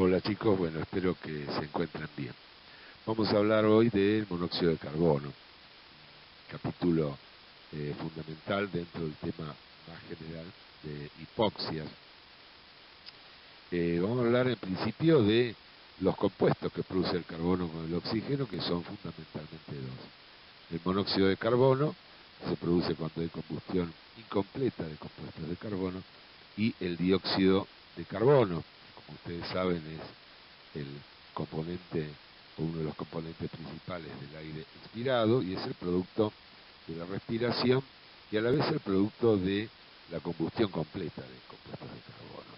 Hola chicos, bueno, espero que se encuentren bien. Vamos a hablar hoy del monóxido de carbono, un capítulo fundamental dentro del tema más general de hipoxias. Vamos a hablar en principio de los compuestos que produce el carbono con el oxígeno, que son fundamentalmente dos. El monóxido de carbono se produce cuando hay combustión incompleta de compuestos de carbono, y el dióxido de carbono, que como ustedes saben es el componente o uno de los componentes principales del aire inspirado, y es el producto de la respiración y a la vez el producto de la combustión completa de compuestos de carbono.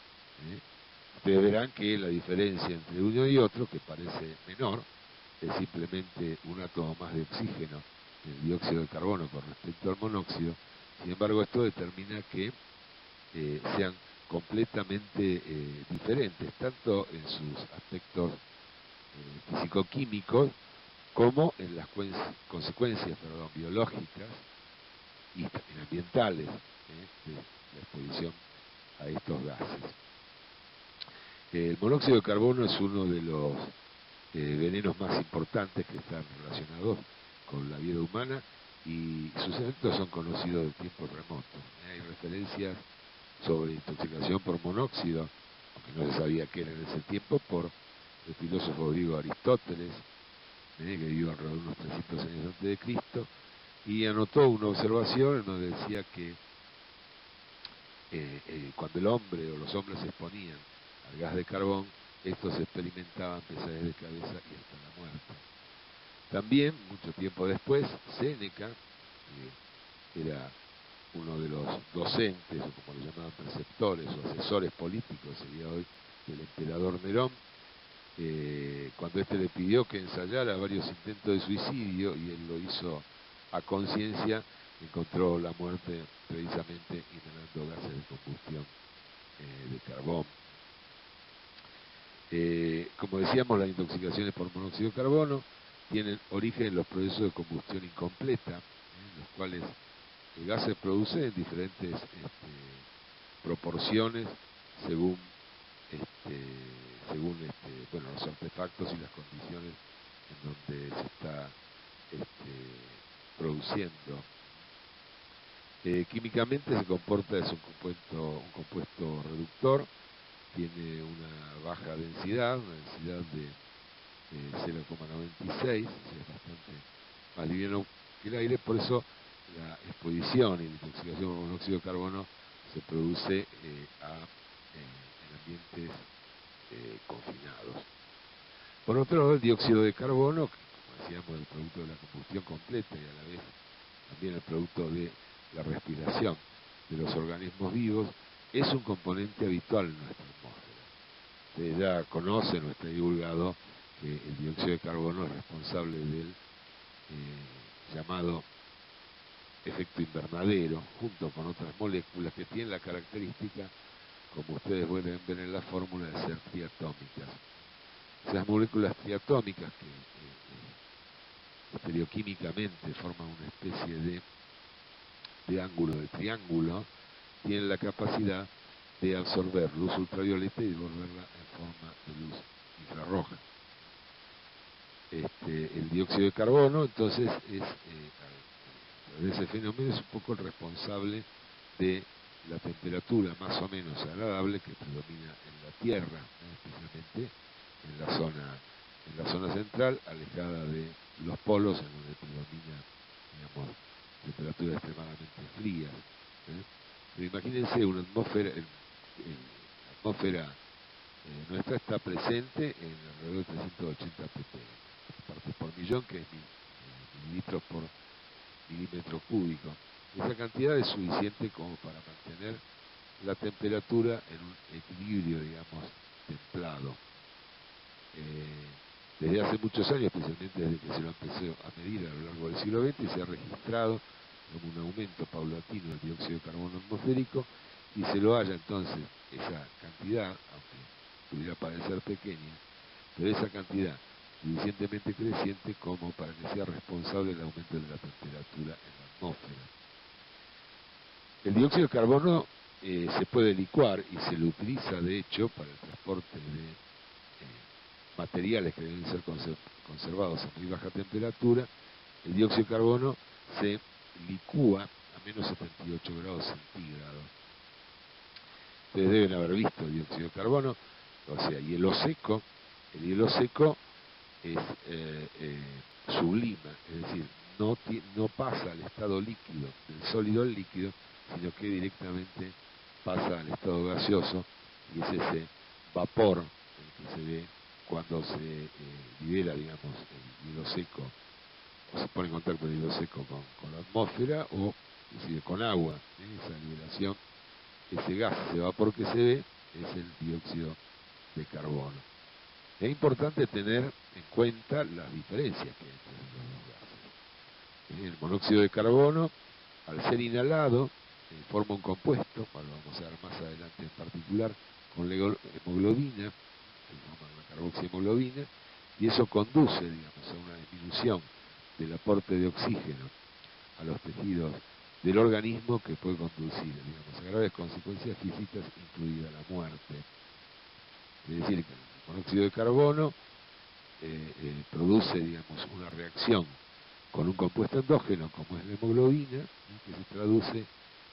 Ustedes verán que la diferencia entre uno y otro, que parece menor, es simplemente un átomo más de oxígeno, el dióxido de carbono, con respecto al monóxido. Sin embargo, esto determina que sean completamente diferentes, tanto en sus aspectos físico-químicos como en las consecuencias biológicas y también ambientales de la exposición a estos gases. El monóxido de carbono es uno de los venenos más importantes que están relacionados con la vida humana, y sus efectos son conocidos de tiempos remotos. Hay referencias sobre intoxicación por monóxido, aunque no se sabía qué era en ese tiempo, por el filósofo griego Aristóteles, que vivió alrededor de unos 300 años antes de Cristo, y anotó una observación en donde decía que cuando el hombre o los hombres se exponían al gas de carbón, estos experimentaban pesadez de cabeza y hasta la muerte. También, mucho tiempo después, Séneca, que era uno de los docentes, o como le llamaban, preceptores o asesores políticos, sería hoy, del emperador Nerón, cuando éste le pidió que ensayara varios intentos de suicidio y él lo hizo a conciencia, encontró la muerte precisamente inhalando gases de combustión de carbón. Como decíamos, las intoxicaciones por monóxido de carbono tienen origen en los procesos de combustión incompleta, en los cuales el gas se produce en diferentes proporciones según los artefactos y las condiciones en donde se está produciendo. Químicamente se comporta, es un compuesto reductor, tiene una baja densidad, una densidad de 0,96, es bastante más liviano que el aire. Por eso la exposición y la intoxicación por monóxido de carbono se produce en ambientes confinados. Por otro lado, el dióxido de carbono, que como decíamos es el producto de la combustión completa y a la vez también el producto de la respiración de los organismos vivos, es un componente habitual en nuestra atmósfera. Ustedes ya conocen o está divulgado que el dióxido de carbono es responsable del llamado efecto invernadero, junto con otras moléculas que tienen la característica, como ustedes pueden ver en la fórmula, de ser triatómicas. Esas moléculas triatómicas que estereoquímicamente forman una especie de ángulo, de triángulo, tienen la capacidad de absorber luz ultravioleta y devolverla en forma de luz infrarroja. El dióxido de carbono, entonces, de ese fenómeno es un poco el responsable de la temperatura más o menos agradable que predomina en la Tierra, especialmente en la zona central, alejada de los polos, en donde predomina, digamos, temperaturas extremadamente frías. Pero imagínense una atmósfera, la atmósfera nuestra está presente en alrededor de 380 partes por millón, que es mililitros por milímetro cúbico. Esa cantidad es suficiente como para mantener la temperatura en un equilibrio, digamos, templado. Desde hace muchos años, especialmente desde que se lo empezó a medir a lo largo del siglo XX, se ha registrado como un aumento paulatino del dióxido de carbono atmosférico, y se lo halla entonces esa cantidad, aunque pudiera parecer pequeña, pero esa cantidad suficientemente creciente como para que sea responsable del aumento de la temperatura en la atmósfera. El dióxido de carbono se puede licuar y se lo utiliza de hecho para el transporte de materiales que deben ser conservados a muy baja temperatura, el dióxido de carbono se licúa a menos 78 grados centígrados. Ustedes deben haber visto el dióxido de carbono, o sea, hielo seco. El hielo seco es sublima, es decir, no pasa al estado líquido, del sólido al líquido, sino que directamente pasa al estado gaseoso, y es ese vapor el que se ve cuando se libera, digamos, el hielo seco, o se pone en contacto el hielo seco con la atmósfera, o inclusive con agua. Esa liberación, ese gas, ese vapor que se ve, es el dióxido de carbono. Es importante tener en cuenta las diferencias que hay entre los dos gases. El monóxido de carbono, al ser inhalado, forma un compuesto, lo vamos a ver más adelante en particular, con la hemoglobina, que forma la carboxihemoglobina, y eso conduce, digamos, a una disminución del aporte de oxígeno a los tejidos del organismo, que puede conducir, digamos, a graves consecuencias físicas, incluida la muerte. Es decir, que el monóxido de carbono produce, digamos, una reacción con un compuesto endógeno como es la hemoglobina, ¿no?, que se traduce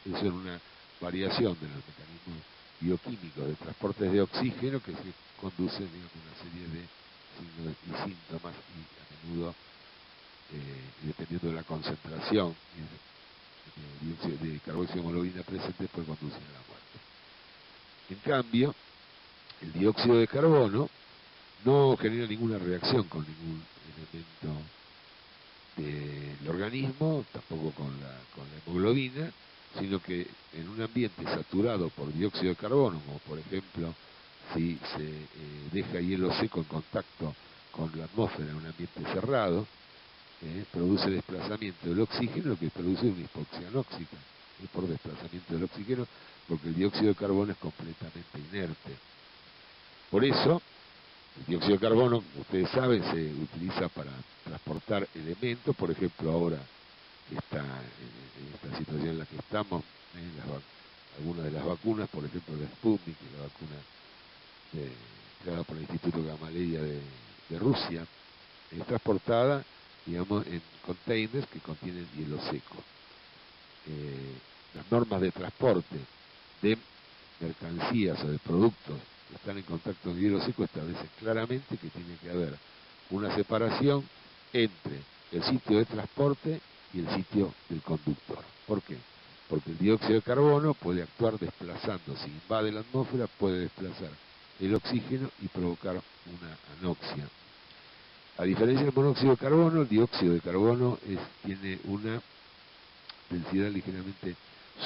eso en una variación de los mecanismos bioquímicos de transportes de oxígeno, que se conducen, digamos, a una serie de signos y síntomas, y a menudo, dependiendo de la concentración de dióxido de carboxihemoglobina presente, puede conducir a la muerte. En cambio, el dióxido de carbono no genera ninguna reacción con ningún elemento del organismo, tampoco con la hemoglobina, sino que en un ambiente saturado por dióxido de carbono, como por ejemplo si se deja hielo seco en contacto con la atmósfera en un ambiente cerrado, produce desplazamiento del oxígeno, que produce una hipoxia anóxica, por desplazamiento del oxígeno, porque el dióxido de carbono es completamente inerte. Por eso, el dióxido de carbono, ustedes saben, se utiliza para transportar elementos. Por ejemplo, ahora que está en esta situación en la que estamos, algunas de las vacunas, por ejemplo la Sputnik, la vacuna creada por el Instituto Gamaleya de Rusia, es transportada, digamos, en containers que contienen hielo seco. Las normas de transporte de mercancías o de productos que están en contacto con hielo seco establecen claramente que tiene que haber una separación entre el sitio de transporte y el sitio del conductor. ¿Por qué? Porque el dióxido de carbono puede actuar desplazando, si invade la atmósfera, puede desplazar el oxígeno y provocar una anoxia. A diferencia del monóxido de carbono, el dióxido de carbono tiene una densidad ligeramente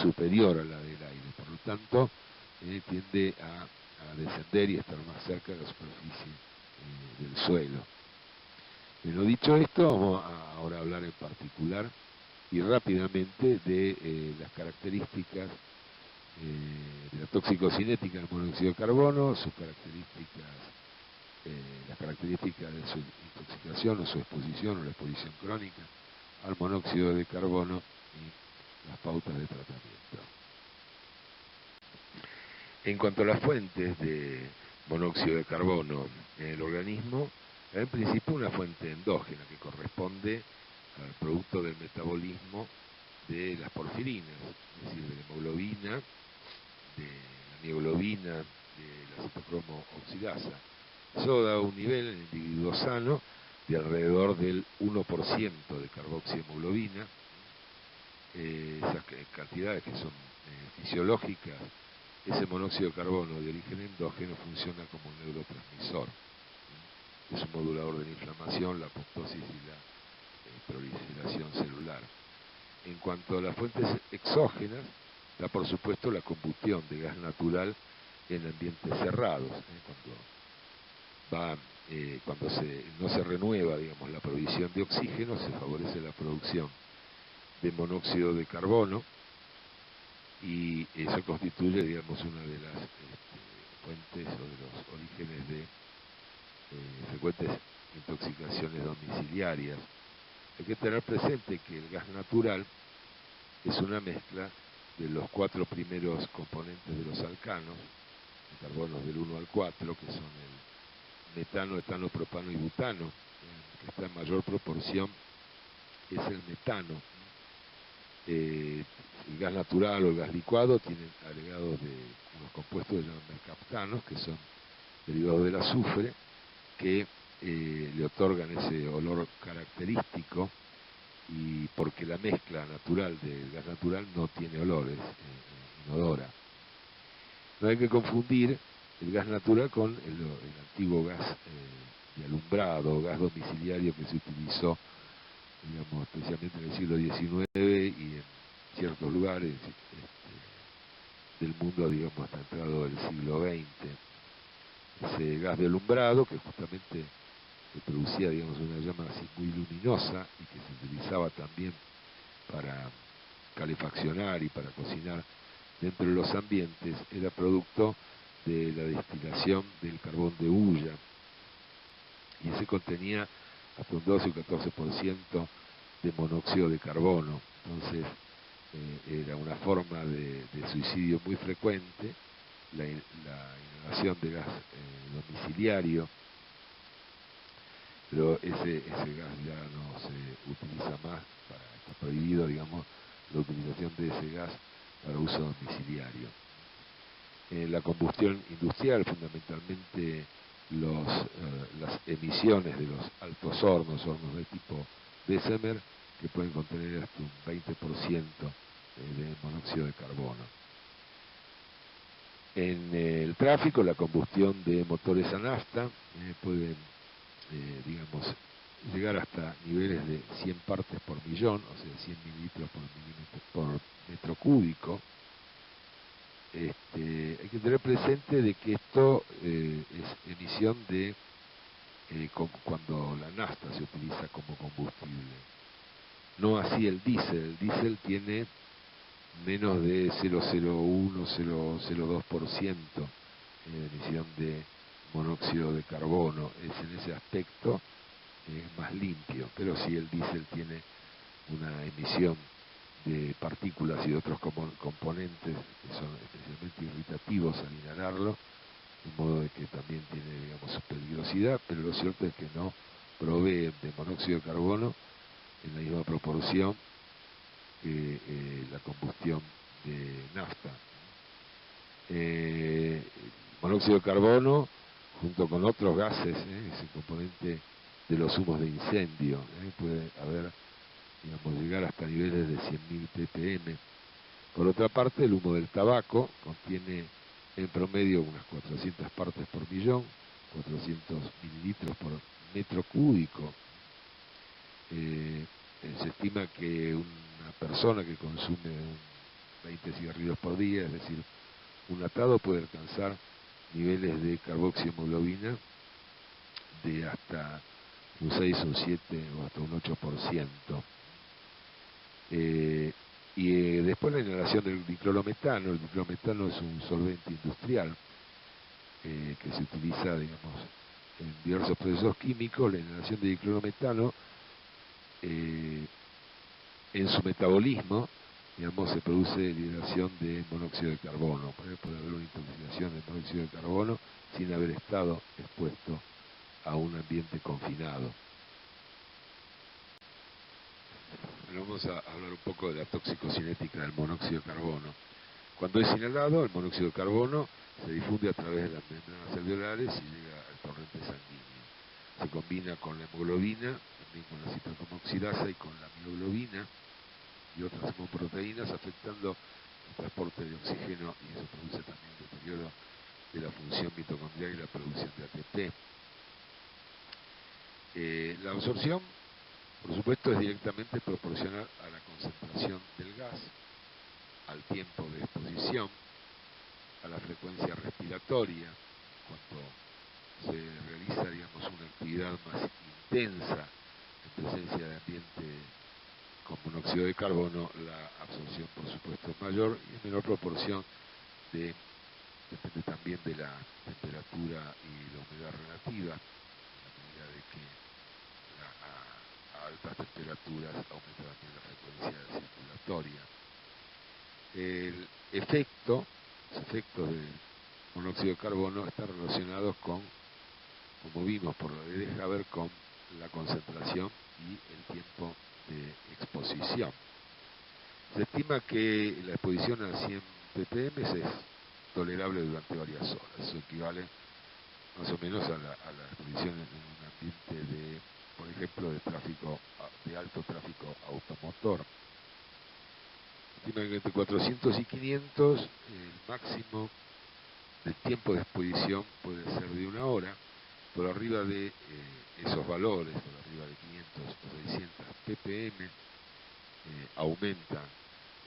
superior a la del aire, por lo tanto tiende a descender y estar más cerca de la superficie del suelo. Pero dicho esto, vamos ahora a hablar en particular y rápidamente de las características de la toxicocinética del monóxido de carbono, sus características, las características de su intoxicación o su exposición o la exposición crónica al monóxido de carbono y las pautas de tratamiento. En cuanto a las fuentes de monóxido de carbono en el organismo, en principio una fuente endógena que corresponde al producto del metabolismo de las porfirinas, es decir, de la hemoglobina, de la mioglobina, de la citocromo oxidasa. Eso da un nivel en el individuo sano de alrededor del 1% de carboxihemoglobina. Esas cantidades que son fisiológicas, ese monóxido de carbono de origen endógeno funciona como un neurotransmisor. Es un modulador de la inflamación, la apoptosis y la proliferación celular. En cuanto a las fuentes exógenas, da por supuesto la combustión de gas natural en ambientes cerrados, cuando no se renueva, digamos, la provisión de oxígeno, se favorece la producción de monóxido de carbono, y eso constituye, digamos, una de las fuentes o de los orígenes de frecuentes intoxicaciones domiciliarias. Hay que tener presente que el gas natural es una mezcla de los 4 primeros componentes de los alcanos, de carbonos del 1 al 4, que son el metano, etano, propano y butano. El que está en mayor proporción es el metano. El gas natural o el gas licuado tienen agregados de unos compuestos que se llaman mercaptanos, que son derivados del azufre, que le otorgan ese olor característico, y porque la mezcla natural del gas natural no tiene olores, inodora. No hay que confundir el gas natural con el antiguo gas de alumbrado, gas domiciliario que se utilizó, digamos, especialmente en el siglo XIX y en ciertos lugares del mundo, digamos, hasta entrado el siglo XX. Ese gas de alumbrado que justamente producía, digamos, una llama así muy luminosa y que se utilizaba también para calefaccionar y para cocinar dentro de los ambientes, era producto de la destilación del carbón de hulla, y ese contenía hasta un 12 o 14% de monóxido de carbono. Entonces era una forma de suicidio muy frecuente, la inhalación de gas domiciliario, pero ese gas ya no se utiliza más, está prohibido, digamos, la utilización de ese gas para uso domiciliario. En la combustión industrial, fundamentalmente las emisiones de los altos hornos de tipo Bessemer, que pueden contener hasta un 20% de monóxido de carbono. En el tráfico, la combustión de motores a nafta puede, digamos, llegar hasta niveles de 100 partes por millón, o sea, 100 mililitros por metro cúbico. Hay que tener presente de que esto es emisión de cuando la nafta se utiliza como combustible. No así el diésel tiene menos de 0,01-0,02% de emisión de monóxido de carbono. Es en ese aspecto más limpio, pero sí el diésel tiene una emisión de partículas y de otros componentes que son especialmente irritativos al inhalarlo, de modo de que también tiene, digamos, su peligrosidad, pero lo cierto es que no provee de monóxido de carbono en la misma proporción que la combustión de nafta. El monóxido de carbono, junto con otros gases, es el componente de los humos de incendio, puede haber, digamos, llegar hasta niveles de 100.000 ppm. Por otra parte, el humo del tabaco contiene en promedio unas 400 partes por millón, 400 mililitros por metro cúbico. Se estima que una persona que consume 20 cigarrillos por día, es decir, un atado, puede alcanzar niveles de carboxiemoglobina de hasta un 6, un 7 o hasta un 8%. Después la inhalación del diclorometano. El diclorometano es un solvente industrial que se utiliza, digamos, en diversos procesos químicos. La inhalación de diclorometano, en su metabolismo, digamos, se produce liberación de monóxido de carbono. Puede haber una intoxicación de monóxido de carbono sin haber estado expuesto a un ambiente confinado. Bueno, vamos a hablar un poco de la toxicocinética del monóxido de carbono. Cuando es inhalado, el monóxido de carbono se difunde a través de las membranas alveolares y llega al torrente sanguíneo. Se combina con la hemoglobina, también con la citracomoxidasa y con la mioglobina y otras hemoproteínas, afectando el transporte de oxígeno, y eso produce también el deterioro de la función mitocondrial y la producción de ATP. La absorción, por supuesto, es directamente proporcional a la concentración del gas, al tiempo de exposición, a la frecuencia respiratoria. Cuando se realiza, digamos, una actividad más intensa en presencia de ambiente con monóxido de carbono, la absorción, por supuesto, es mayor, y en menor proporción depende también de la temperatura y la humedad relativa, en la medida de que a altas temperaturas aumenta también la frecuencia circulatoria. Los efectos del monóxido de carbono están relacionados con como vimos por lo que deja ver con la concentración y el tiempo de exposición. Se estima que la exposición a 100 ppm es tolerable durante varias horas. Eso equivale más o menos a la exposición en un ambiente de, por ejemplo, de alto tráfico automotor. Se estima que entre 400 y 500 el máximo del tiempo de exposición puede ser de 1 hora. Por arriba de esos valores, por arriba de 500 o 600 ppm, aumenta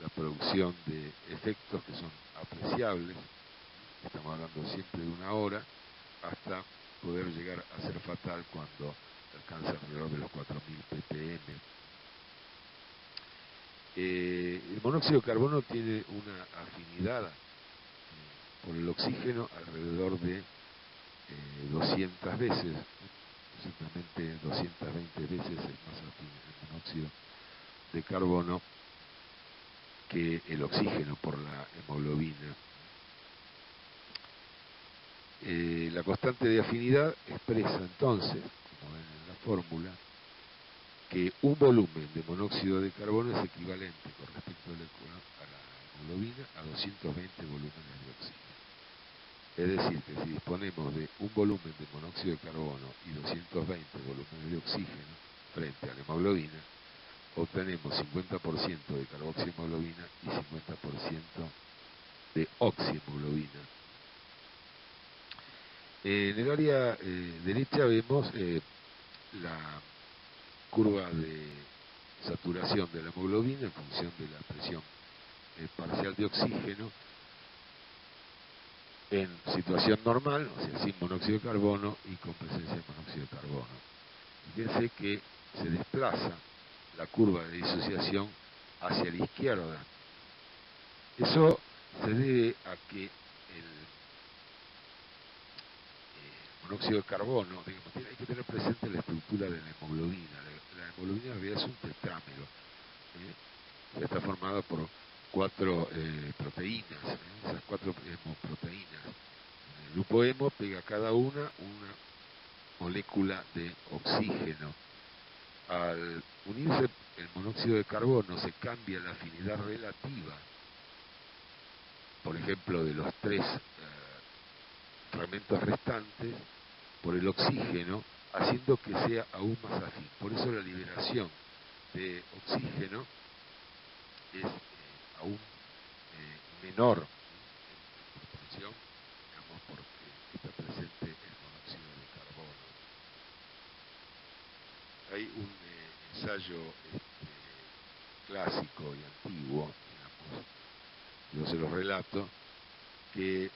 la producción de efectos que son apreciables. Estamos hablando siempre de 1 hora, hasta poder llegar a ser fatal cuando alcanza alrededor de los 4000 ppm. El monóxido de carbono tiene una afinidad por el oxígeno alrededor de 200 veces, exactamente 220 veces es más afín el monóxido de carbono que el oxígeno por la hemoglobina. La constante de afinidad expresa entonces, como ven en la fórmula, que un volumen de monóxido de carbono es equivalente con respecto a la hemoglobina a 220 volúmenes de oxígeno. Es decir, que si disponemos de un volumen de monóxido de carbono y 220 volúmenes de oxígeno frente a la hemoglobina, obtenemos 50% de carboxihemoglobina y 50% de oxihemoglobina. En el área derecha vemos la curva de saturación de la hemoglobina en función de la presión parcial de oxígeno en situación normal, o sea, sin monóxido de carbono y con presencia de monóxido de carbono. Fíjense que se desplaza la curva de disociación hacia la izquierda. Eso se debe a que el monóxido de carbono, digamos, hay que tener presente la estructura de la hemoglobina. La hemoglobina en realidad es un tetrámero. Está formada por 4 proteínas. Esas 4 hemoproteínas. En el grupo hemo pega cada una molécula de oxígeno. Al unirse el monóxido de carbono se cambia la afinidad relativa, por ejemplo, de los 3 fragmentos restantes por el oxígeno, haciendo que sea aún más afín. Por eso la liberación de oxígeno es aún menor en proporción, digamos, porque está presente el monóxido de carbono. Hay un ensayo clásico y antiguo, digamos, yo se los relato, que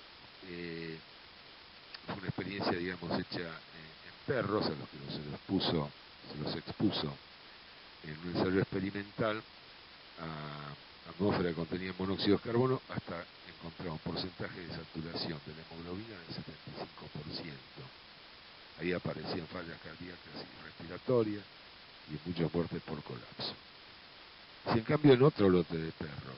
fue una experiencia, digamos, hecha en perros, a los que se los expuso en un ensayo experimental a atmósfera que contenía monóxido de carbono hasta encontrar un porcentaje de saturación de la hemoglobina del 75%. Ahí aparecían fallas cardíacas y respiratorias y muchas muertes por colapso. Si en cambio en otro lote de perros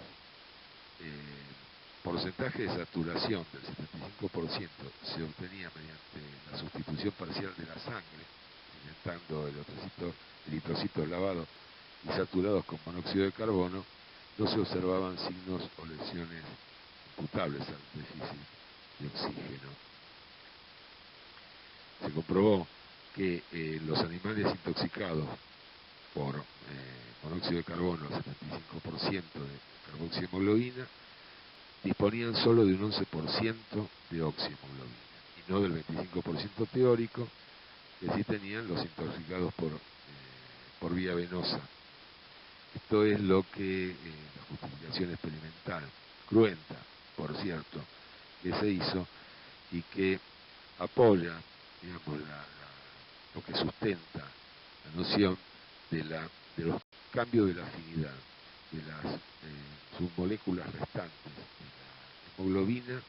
porcentaje de saturación del 75% se obtenía mediante la sustitución parcial de la sangre, inyectando eritrocitos lavados y saturados con monóxido de carbono, no se observaban signos o lesiones imputables al déficit de oxígeno. Se comprobó que los animales intoxicados por monóxido de carbono, el 75% de carboxihemoglobina, disponían solo de un 11% de oxihemoglobina y no del 25% teórico que sí tenían los intoxicados por vía venosa. Esto es lo que la justificación experimental, cruenta, por cierto, que se hizo y que apoya, digamos, lo que sustenta la noción de los cambios de la afinidad de las submoléculas restantes de la hemoglobina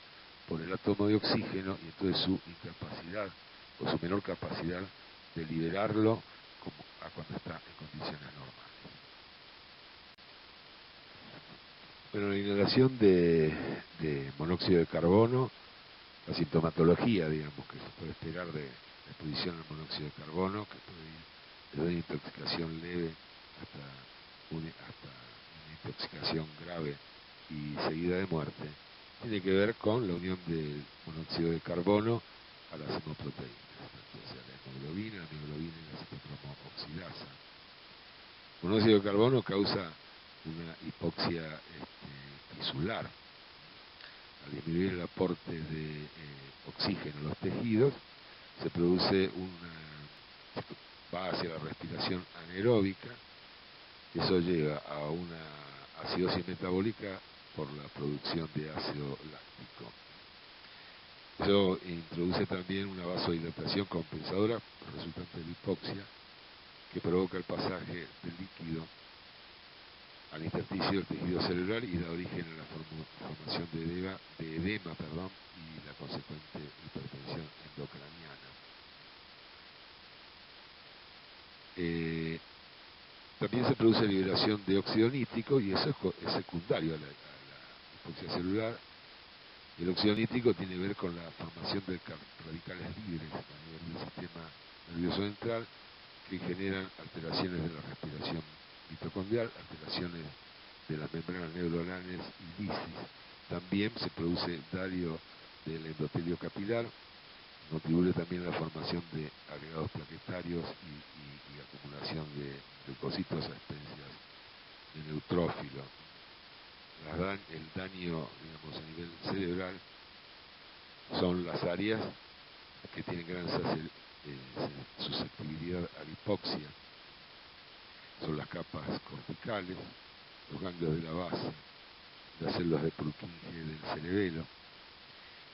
por el átomo de oxígeno y entonces su incapacidad o su menor capacidad de liberarlo a cuando está en condiciones normales. Bueno, la inhalación de monóxido de carbono, la sintomatología, digamos, que se puede esperar de la exposición al monóxido de carbono, que puede ir desde una intoxicación leve hasta una intoxicación grave y seguida de muerte, tiene que ver con la unión del monóxido de carbono a las hemoproteínas, o sea, la hemoglobina y la citocromo oxidasa. El monóxido de carbono causa una hipoxia tisular. Al disminuir el aporte de oxígeno a los tejidos, se produce va hacia la respiración anaeróbica. Eso lleva a una acidosis metabólica por la producción de ácido láctico. Eso introduce también una vasodilatación compensadora resultante de la hipoxia, que provoca el pasaje del líquido al intersticio del tejido celular y da origen a la formación de edema y la consecuente hipertensión endocraniana. También se produce liberación de óxido nítrico y eso es secundario a la hipoxia celular. El óxido nítrico tiene que ver con la formación de radicales libres a nivel del sistema nervioso central que generan alteraciones de la respiración mitocondrial, alteraciones de las membranas neuronales y lisis. También se produce daño del endotelio capilar, contribuye también a la formación de agregados plaquetarios y acumulación de leucocitos a expensas de neutrófilo. El daño, digamos, a nivel cerebral son las áreas que tienen gran susceptibilidad a la hipoxia. Son las capas corticales, los ganglios de la base, las células de Purkinje del cerebelo.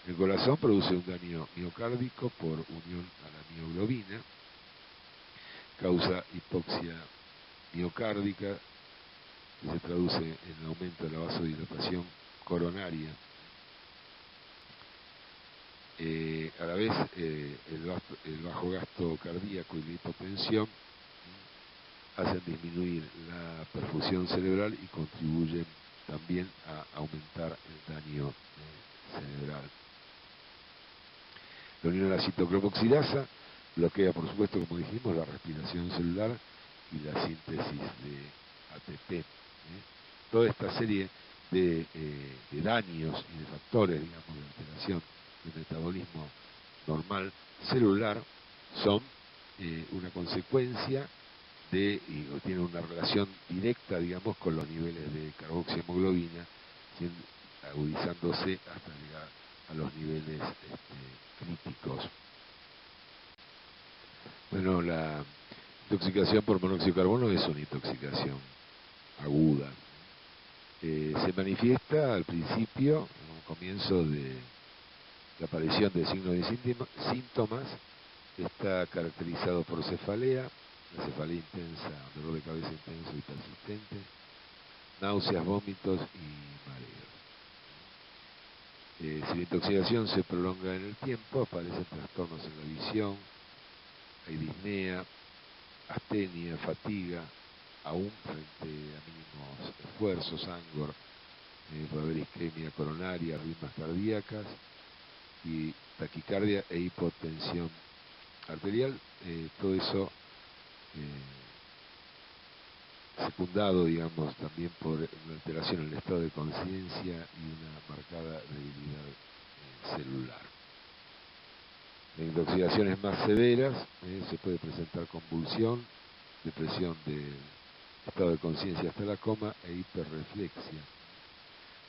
El corazón produce un daño miocárdico por unión a la mioglobina, causa hipoxia miocárdica, que se traduce en aumento de la vasodilatación coronaria. A la vez, el bajo gasto cardíaco y la hipotensión hacen disminuir la perfusión cerebral y contribuyen también a aumentar el daño cerebral. La unión a la citocromoxidasa bloquea, por supuesto, como dijimos, la respiración celular y la síntesis de ATP. Toda esta serie de daños y de factores, digamos, de alteración del metabolismo normal celular son una consecuencia o tienen una relación directa, digamos, con los niveles de carboxihemoglobina, agudizándose hasta llegar a los niveles críticos. Bueno, la intoxicación por monóxido de carbono es una intoxicación aguda. Se manifiesta al principio, en un comienzo de la aparición de signos y síntomas. Está caracterizado por cefalea, la cefalea intensa, dolor de cabeza intenso y persistente, náuseas, vómitos y mareos. Si la intoxicación se prolonga en el tiempo, aparecen trastornos en la visión, hay disnea, astenia, fatiga, aún frente a mínimos esfuerzos, angor, puede haber isquemia coronaria, arritmias cardíacas y taquicardia e hipotensión arterial, todo eso secundado, digamos, también por una alteración en el estado de conciencia y una marcada debilidad celular. En intoxicaciones más severas se puede presentar convulsión, depresión del estado de conciencia hasta la coma e hiperreflexia.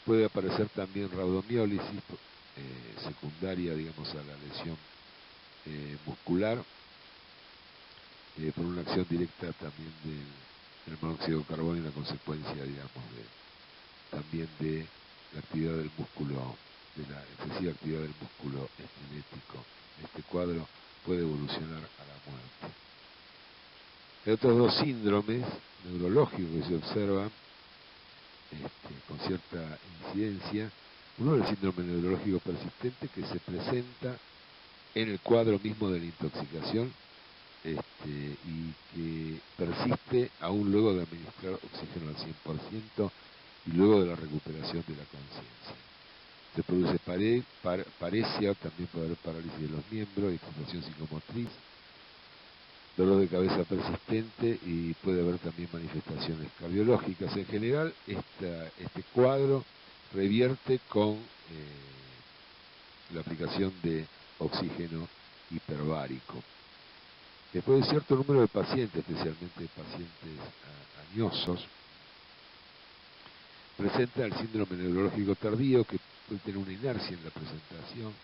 Puede aparecer también raudomiólisis secundaria, digamos, a la lesión muscular, por una acción directa también del monóxido de carbono y una consecuencia, digamos, también de la actividad del músculo, de la excesiva actividad del músculo esquelético. Este cuadro puede evolucionar a la muerte. Hay otros dos síndromes neurológicos que se observan con cierta incidencia. Uno es el síndrome neurológico persistente, que se presenta en el cuadro mismo de la intoxicación y que persiste aún luego de administrar oxígeno al 100% y luego de la recuperación de la conciencia. Se produce paresia, también puede haber parálisis de los miembros, excitación psicomotriz, dolor de cabeza persistente y puede haber también manifestaciones cardiológicas. En general, este cuadro revierte con la aplicación de oxígeno hiperbárico. Después de cierto número de pacientes, especialmente pacientes añosos, presenta el síndrome neurológico tardío, que puede tener una inercia en la presentación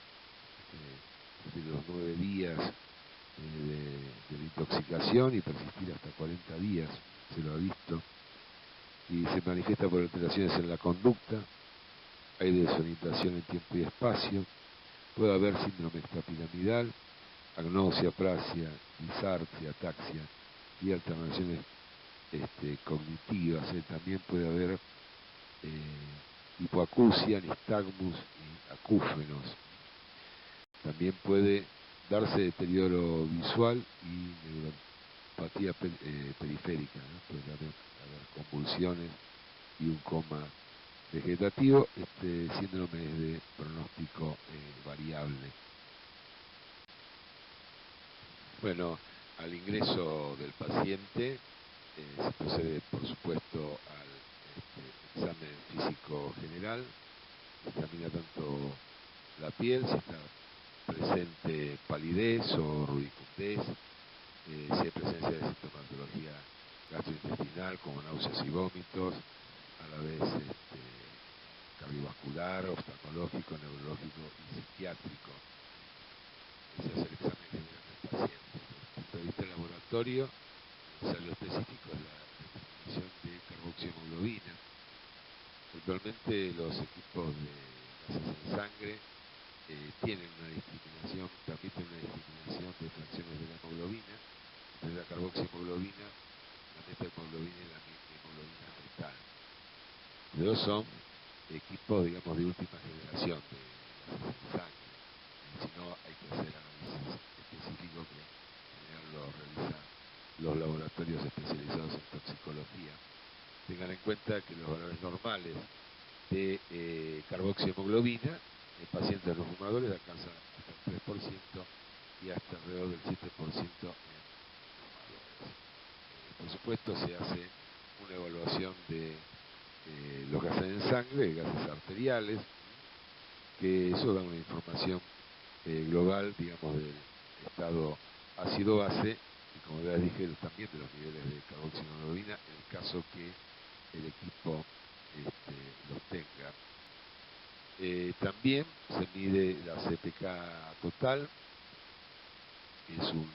de los 9 días de la intoxicación y persistir hasta 40 días, se lo ha visto, y se manifiesta por alteraciones en la conducta, hay desorientación en tiempo y espacio, puede haber síndrome extrapiramidal, agnosia, aprasia, disartria, ataxia y alteraciones cognitivas. También puede haber hipoacusia, nistagmus y acúfenos. También puede darse deterioro visual y neuropatía periférica, ¿no? Puede haber convulsiones y un coma vegetativo. Este síndrome es de pronóstico variable. Bueno, al ingreso del paciente se procede, por supuesto, al examen físico general. Se examina tanto la piel, si está presente palidez o rubicundez, si hay presencia de sintomatología gastrointestinal como náuseas y vómitos, a la vez cardiovascular, oftalmológico, neurológico y psiquiátrico. Ese es el examen general del paciente. Desde el punto de vista del laboratorio, el ensayo específico es la determinación de carboxiemoglobina. Actualmente los equipos de gases en sangre tienen una discriminación, permiten una discriminación de fracciones de la hemoglobina, entre la carboxiemoglobina, la metahemoglobina y la hemoglobina fetal. Pero son equipos, digamos, de última generación de gases en sangre. Si no, hay que hacer análisis específicos que en general lo realizan los laboratorios especializados en toxicología. Tengan en cuenta que los valores normales de carboxiemoglobina en pacientes no fumadores alcanza hasta el 3% y hasta alrededor del 7% en fumadores. Por supuesto, se hace una evaluación de los gases en sangre, gases arteriales, que eso da una información global, digamos, del estado ácido-base y, como ya dije, también de los niveles de carboxiemoglobina en el caso que el equipo los tenga. También se mide la CPK total, que es un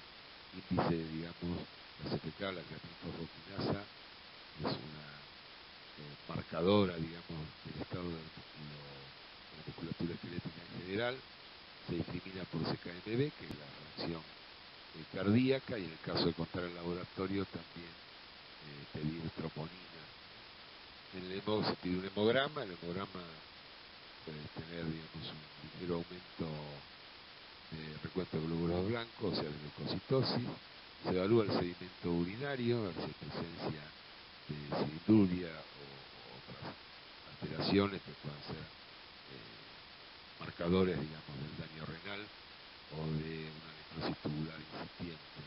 índice, digamos, la CPK, la creatinina es una marcadora, digamos, del estado de la musculatura esquelética en general. Se discrimina por CKMB, que es la fracción cardíaca, y en el caso de contar el laboratorio también pedir troponina. En el se pide un hemograma, el hemograma puede tener, digamos, un ligero aumento de recuento de glóbulos blancos, o sea, de leucocitosis. Se evalúa el sedimento urinario, a ver si hay presencia de cilinduria o otras alteraciones que puedan ser marcadores, digamos, del daño renal o de una necrosis tubular incipiente.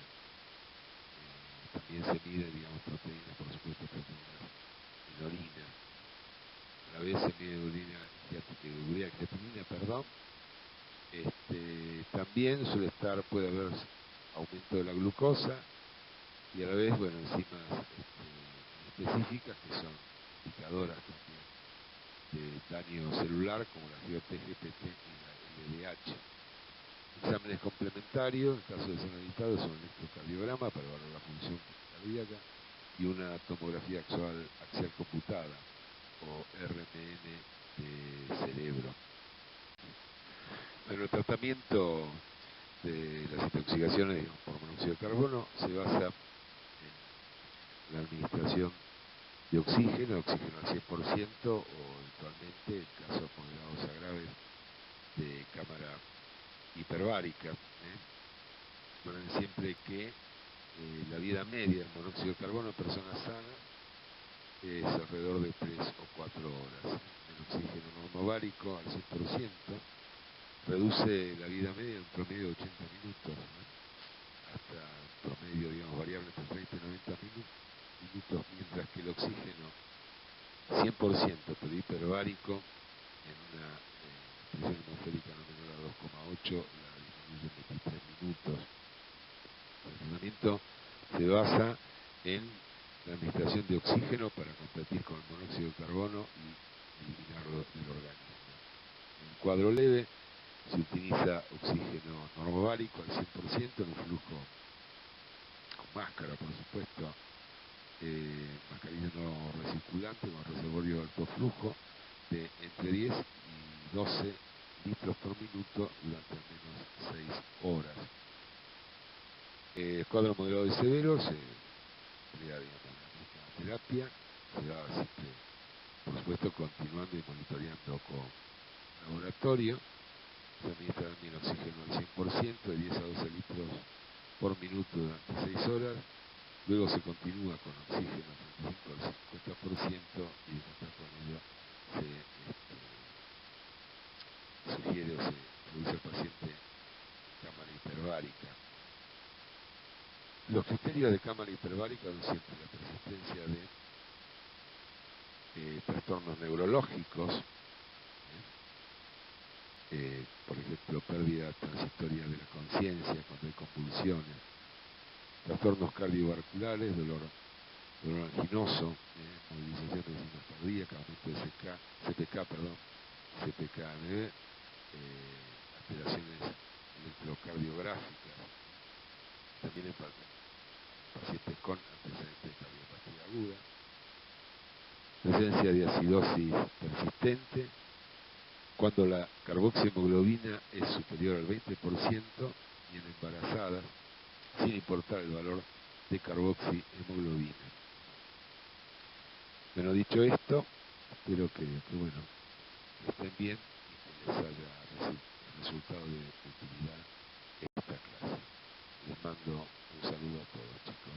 También se mide, digamos, proteínas, por supuesto, proteínas en orina. A la vez se mide urea creatinina, perdón. También puede haber aumento de la glucosa y a la vez, bueno, enzimas específicas que son indicadoras también de daño celular, como la GOT-GPT y la LDH. Exámenes complementarios, en caso de ser necesitados, son el electrocardiograma para evaluar la función cardíaca y una tomografía axial computada o RMN de cerebro. Bueno, el tratamiento de las intoxicaciones, digamos, por monóxido de carbono se basa en la administración de oxígeno al 100% o eventualmente, en casos moderados a graves, de cámara hiperbárica. Recuerden siempre que la vida media del monóxido de carbono en personas sanas es alrededor de 3 o 4 horas. El oxígeno normovárico al 100% reduce la vida media en un promedio de 80 minutos, ¿no? Hasta promedio, digamos, variable entre 30 y 90 minutos, mientras que el oxígeno 100% pero hiperbárico en una presión atmosférica no menor a 2,8 la disminuye en 23 minutos. El tratamiento se basa en la administración de oxígeno para competir con el monóxido de carbono y eliminarlo del organismo. En el cuadro leve se utiliza oxígeno normovárico al 100% en un flujo con máscara, por supuesto, mascarilla no recirculante con reservorio de alto flujo de entre 10 y 12 litros por minuto durante al menos 6 horas. El cuadro moderado de severo se emplea, digamos, la misma terapia, se va siempre, por supuesto, continuando y monitoreando con laboratorio. Se administra también oxígeno al 100% de 10 a 12 litros por minuto durante 6 horas. Luego se continúa con oxígeno al 35 al 50% y de contar con ello se sugiere o se produce al paciente en cámara hiperbárica. Los criterios de cámara hiperbárica son siempre la persistencia de trastornos neurológicos, por ejemplo, pérdida transitoria de la conciencia cuando hay convulsiones, trastornos cardiovasculares, dolor anginoso, movilización de enzimas cardíacas, aumento de CPK-NB, alteraciones electrocardiográficas, también en pacientes con antecedentes de cardiopatía aguda, presencia de acidosis persistente, cuando la carboxihemoglobina es superior al 20% y en embarazadas, sin importar el valor de carboxihemoglobina. Bueno, dicho esto, espero que bueno, estén bien y que les haya resultado de utilidad esta clase. Les mando un saludo a todos, chicos.